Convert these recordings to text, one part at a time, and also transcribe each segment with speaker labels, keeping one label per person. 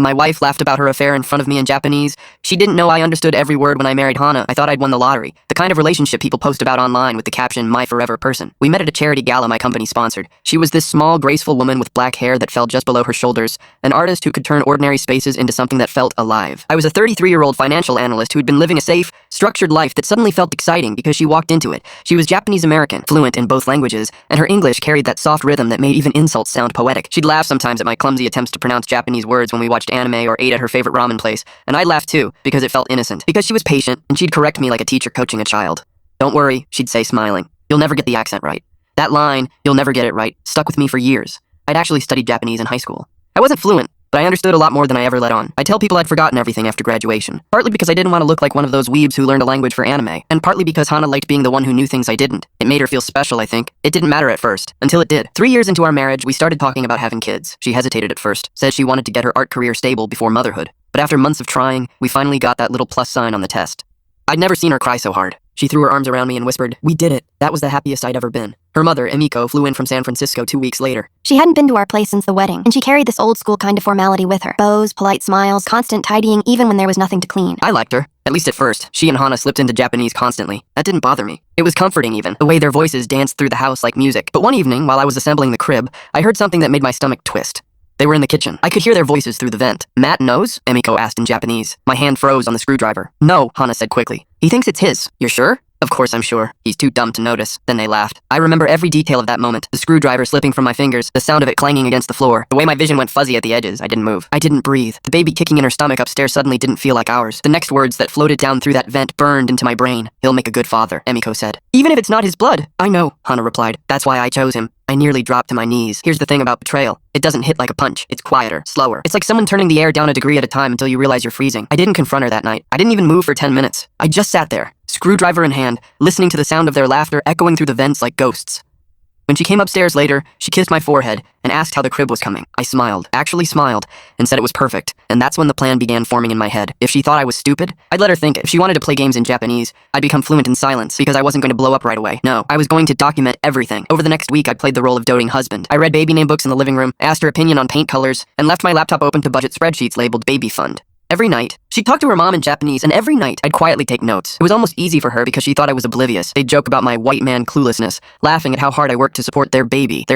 Speaker 1: My wife laughed about her affair in front of me in Japanese. She didn't know I understood every word when I married Hana. I thought I'd won the lottery. The kind of relationship people post about online with the caption, "My forever person." We met at a charity gala my company sponsored. She was this small, graceful woman with black hair that fell just below her shoulders, an artist who could turn ordinary spaces into something that felt alive. I was a 33-year-old financial analyst who'd been living a safe, structured life that suddenly felt exciting because she walked into it. She was Japanese-American, fluent in both languages, and her English carried that soft rhythm that made even insults sound poetic. She'd laugh sometimes at my clumsy attempts to pronounce Japanese words when we watched anime or ate at her favorite ramen place, and I'd laugh too, because it felt innocent. Because she was patient, and she'd correct me like a teacher coaching a child. "Don't worry," she'd say, smiling. "You'll never get the accent right." That line, "you'll never get it right," stuck with me for years. I'd actually studied Japanese in high school. I wasn't fluent, but I understood a lot more than I ever let on. I'd tell people I'd forgotten everything after graduation, partly because I didn't want to look like one of those weebs who learned a language for anime, and partly because Hana liked being the one who knew things I didn't. It made her feel special, I think. It didn't matter at first, until it did. 3 years into our marriage, we started talking about having kids. She hesitated at first, said she wanted to get her art career stable before motherhood. But after months of trying, we finally got that little plus sign on the test. I'd never seen her cry so hard. She threw her arms around me and whispered, "We did it." That was the happiest I'd ever been. Her mother, Emiko, flew in from San Francisco 2 weeks later.
Speaker 2: She hadn't been to our place since the wedding, and she carried this old-school kind of formality with her. Bows, polite smiles, constant tidying even when there was nothing to clean.
Speaker 1: I liked her, at least at first. She and Hana slipped into Japanese constantly. That didn't bother me. It was comforting even, the way their voices danced through the house like music. But one evening, while I was assembling the crib, I heard something that made my stomach twist. They were in the kitchen. I could hear their voices through the vent. "Matt knows?" Emiko asked in Japanese. My hand froze on the screwdriver. "No," Hana said quickly. "He thinks it's his." "You're sure?" "Of course I'm sure. He's too dumb to notice." Then they laughed. I remember every detail of that moment. The screwdriver slipping from my fingers, the sound of it clanging against the floor, the way my vision went fuzzy at the edges. I didn't move. I didn't breathe. The baby kicking in her stomach upstairs suddenly didn't feel like ours. The next words that floated down through that vent burned into my brain. "He'll make a good father," Emiko said. "Even if it's not his blood." "I know," Hana replied. "That's why I chose him." I nearly dropped to my knees. Here's the thing about betrayal. It doesn't hit like a punch. It's quieter, slower. It's like someone turning the air down a degree at a time until you realize you're freezing. I didn't confront her that night. I didn't even move for 10 minutes. I just sat there, screwdriver in hand, listening to the sound of their laughter echoing through the vents like ghosts. When she came upstairs later, she kissed my forehead and asked how the crib was coming. I smiled, actually smiled, and said it was perfect. And that's when the plan began forming in my head. If she thought I was stupid, I'd let her think. If she wanted to play games in Japanese, I'd become fluent in silence because I wasn't going to blow up right away. No, I was going to document everything. Over the next week, I played the role of doting husband. I read baby name books in the living room, asked her opinion on paint colors, and left my laptop open to budget spreadsheets labeled baby fund. Every night, she'd talk to her mom in Japanese, and every night, I'd quietly take notes. It was almost easy for her because she thought I was oblivious. They'd joke about my white man cluelessness, laughing at how hard I worked to support their baby,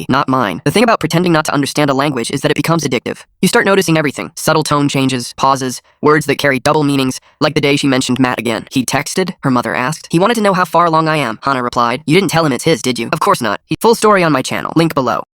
Speaker 1: not mine. The thing about pretending not to understand a language is that it becomes addictive. You start noticing everything. Subtle tone changes, pauses, words that carry double meanings, like the day she mentioned Matt again. "He texted?" her mother asked. "He wanted to know how far along I am," Hana replied. "You didn't tell him it's his, did you?" "Of course not. Full story on my channel. Link below."